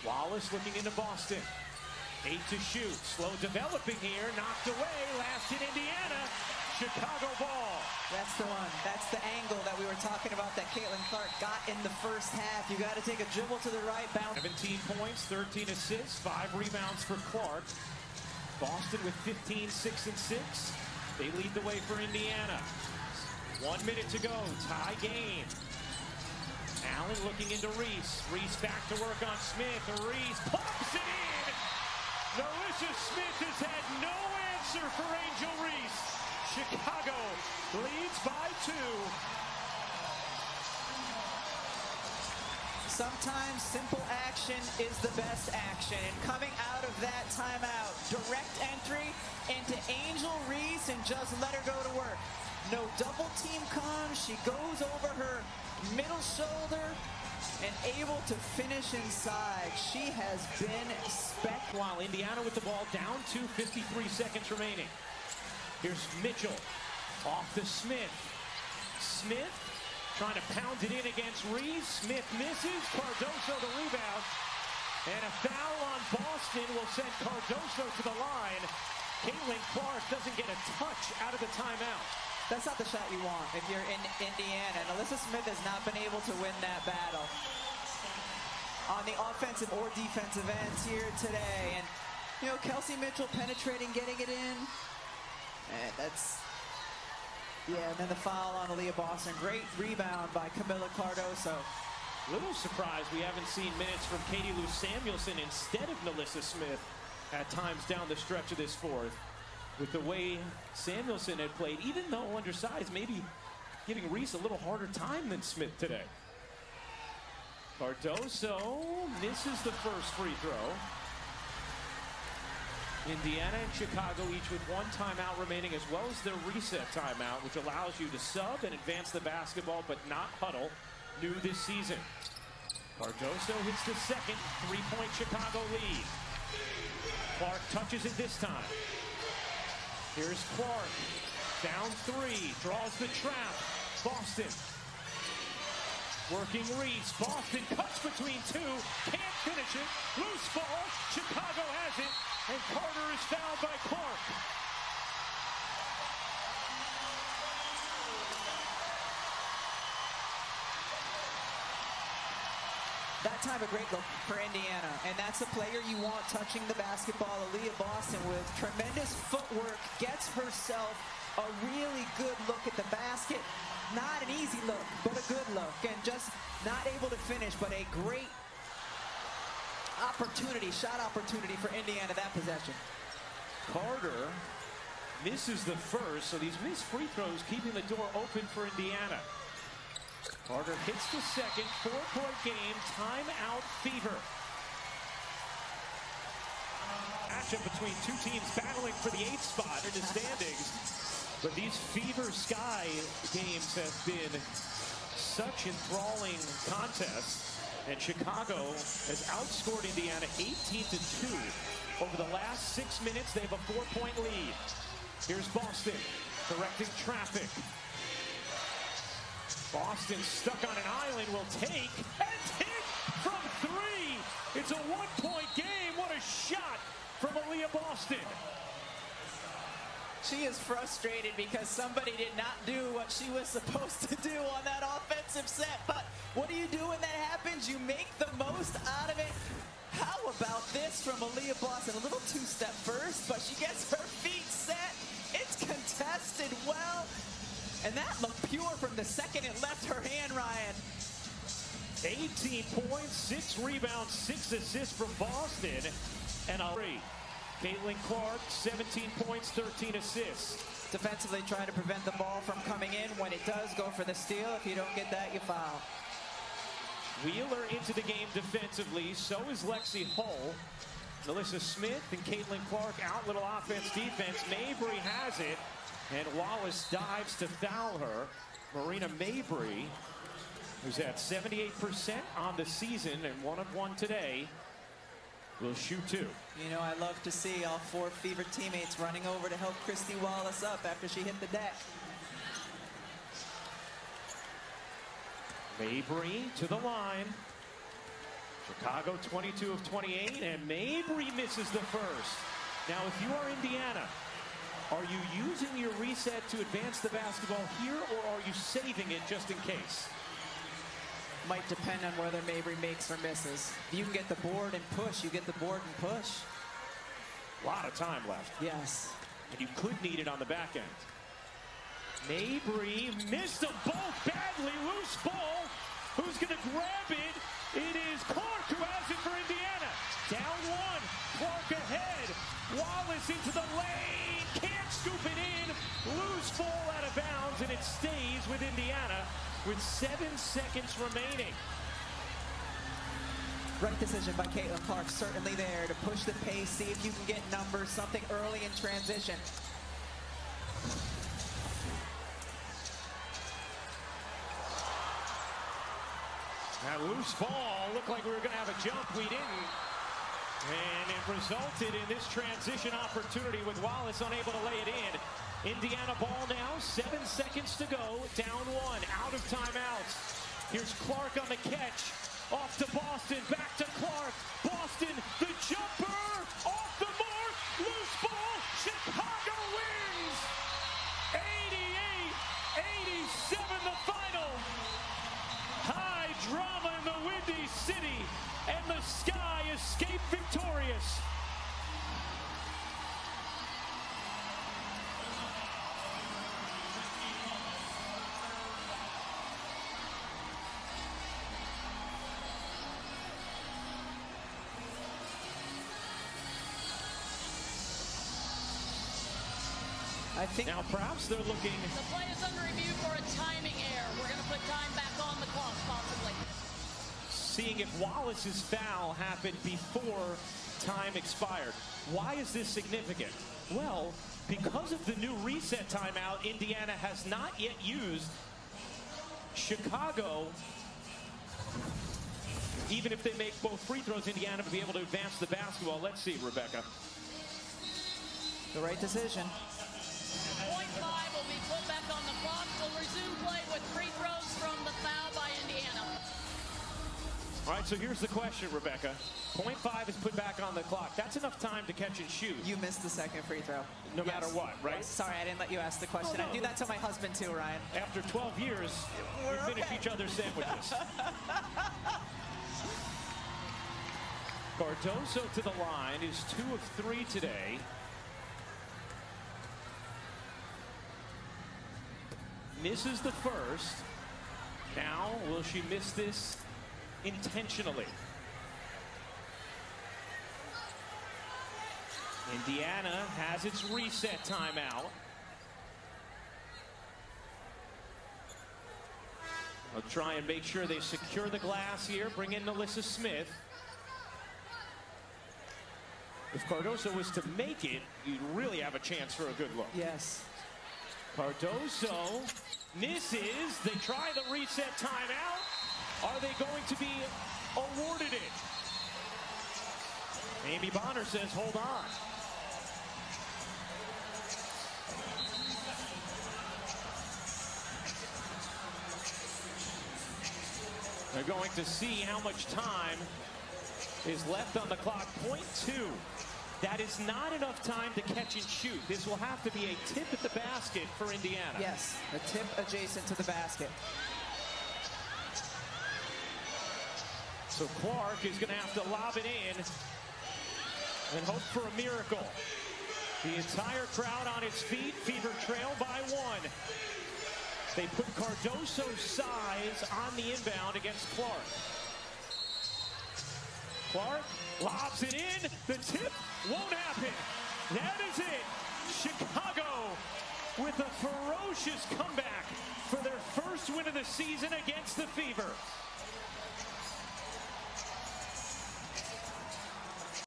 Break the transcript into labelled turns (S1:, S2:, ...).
S1: Wallace looking into Boston. 8 to shoot. Slow developing here. Knocked away. Last in Indiana. Chicago ball.
S2: That's the one. That's the angle that we were talking about that Caitlin Clark got in the first half. You got to take a dribble to the right, bounce.
S1: 17 points, 13 assists, 5 rebounds for Clark. Boston with 15, 6 and 6. They lead the way for Indiana. 1 minute to go. Tie game. Allen looking into Reese. Reese back to work on Smith. Reese pops it in. Nalissa Smith has had no answer for Angel Reese. Chicago leads by 2.
S2: Sometimes simple action is the best action. And coming out of that timeout, direct entry into Angel Reese and just let her go to work. No double team comes. She goes over her middle shoulder and able to finish inside. She has been
S1: While Indiana with the ball down to 53 seconds remaining. Here's Mitchell off to Smith. Smith trying to pound it in against Reese. Smith misses. Cardoso the rebound. And a foul on Boston will send Cardoso to the line. Caitlin Clark doesn't get a touch out of the timeout.
S2: That's not the shot you want if you're in Indiana. And Alyssa Smith has not been able to win that battle on the offensive or defensive ends here today. And, you know, Kelsey Mitchell penetrating, getting it in. And and then the foul on Aaliyah Boston. Great rebound by Camila Cardoso.
S1: Little surprised we haven't seen minutes from Katie Lou Samuelson instead of Nalissa Smith at times down the stretch of this fourth. With the way Samuelson had played, even though undersized, maybe giving Reese a little harder time than Smith today. Cardoso misses the first free throw. Indiana and Chicago each with 1 timeout remaining, as well as their reset timeout, which allows you to sub and advance the basketball, but not huddle, new this season. Cardoso hits the second, 3-point Chicago lead. Clark touches it this time. Here's Clark, down 3, draws the trap. Boston working Reese. Boston cuts between 2, can't finish it. Loose ball, Chicago has it, and Carter is fouled by Clark.
S2: That time a great look for Indiana, and that's a player you want touching the basketball. Aaliyah Boston with tremendous footwork gets herself a really good look at the basket. Not an easy look, but a good look, and just not able to finish, but a great opportunity, shot opportunity for Indiana that possession.
S1: Carter misses the first, so these missed free throws keeping the door open for Indiana. Carter hits the second, 4-point game, timeout fever. Matchup between 2 teams battling for the 8th spot in the standings. But these Fever Sky games have been such enthralling contests. And Chicago has outscored Indiana 18-2. Over the last 6 minutes, they have a 4-point lead. Here's Boston directing traffic. Boston stuck on an island will take and hit from 3. It's a 1-point game. What a shot from Aaliyah Boston.
S2: She is frustrated because somebody did not do what she was supposed to do on that offensive set. But what do you do when that happens? You make the most out of it. How about this from Aaliyah Boston? A little 2-step first, but she gets her feet set. It's contested well. And that looked pure from the second it left her hand, Ryan.
S1: 18 points, 6 rebounds, 6 assists from Boston. And a 3. Caitlin Clark, 17 points, 13 assists.
S2: Defensively trying to prevent the ball from coming in. When it does, go for the steal. If you don't get that, you foul.
S1: Wheeler into the game defensively. So is Lexi Hull. Nalissa Smith and Caitlin Clark out. Little offense, defense. Mabry has it. And Wallace dives to foul her. Marina Mabry, who's at 78% on the season and 1 of 1 today, will shoot 2.
S2: You know, I love to see all 4 Fever teammates running over to help Christy Wallace up after she hit the deck.
S1: Mabry to the line. Chicago 22 of 28, and Mabry misses the first. Now, if you are Indiana, are you using your reset to advance the basketball here, or are you saving it just in case?
S2: Might depend on whether Mabry makes or misses. If you can get the board and push, you get the board and push.
S1: A lot of time left.
S2: Yes.
S1: And you could need it on the back end. Mabry missed them both badly. Loose ball. Who's going to grab it? It is Clark who has it for Indiana. Down one. Clark ahead. Wallace into the lane. Can't scoop it in. Loose ball out of bounds, and it stays with Indiana with 7 seconds remaining.
S2: Right decision by Caitlin Clark, certainly there to push the pace, see if you can get numbers, something early in transition.
S1: That loose ball looked like we were going to have a jump. We didn't. And it resulted in this transition opportunity with Wallace unable to lay it in. Indiana ball now, 7 seconds to go, down one, out of timeouts. Here's Clark on the catch. Off to Boston, back to Clark. Boston, the jumper, off the mark, loose ball, Chicago wins! 88-87 the final. High drama in the Windy City, and the Sky escape victorious.
S2: I think
S1: now perhaps they're looking.
S3: The play is under review for a timing error. We're going to put time back on the clock, possibly.
S1: Seeing if Wallace's foul happened before time expired. Why is this significant? Well, because of the new reset timeout Indiana has not yet used, Chicago, even if they make both free throws, Indiana will be able to advance the basketball. Let's see, Rebecca.
S2: the right decision.
S3: .5 will be put back on the clock. We'll resume play with free throws from the foul by Indiana.
S1: All right, so here's the question, Rebecca. .5 is put back on the clock. That's enough time to catch and shoot.
S2: You missed the second free throw.
S1: No matter what, right?
S2: Yes. Sorry, I didn't let you ask the question.
S1: Oh, no.
S2: I do that to my husband too, Ryan.
S1: After 12 years, we finish each other's sandwiches. Cardoso to the line is 2 of 3 today. Misses the first. Now, will she miss this intentionally? Indiana has its reset timeout. They'll try and make sure they secure the glass here. Bring in Alyssa Smith. If Cardoso was to make it, you'd really have a chance for a good look.
S2: Yes.
S1: Cardoso misses. They try the reset timeout. Are they going to be awarded it? Amy Bonner says, hold on. They're going to see how much time is left on the clock. .2. That is not enough time to catch and shoot. This will have to be a tip at the basket for Indiana.
S2: Yes, a tip adjacent to the basket.
S1: So Clark is going to have to lob it in and hope for a miracle. The entire crowd on its feet. Fever trail by 1. They put Cardoso's size on the inbound against Clark. Clark lobs it in. The tip won't happen. That is it. Chicago with a ferocious comeback for their first win of the season against the Fever.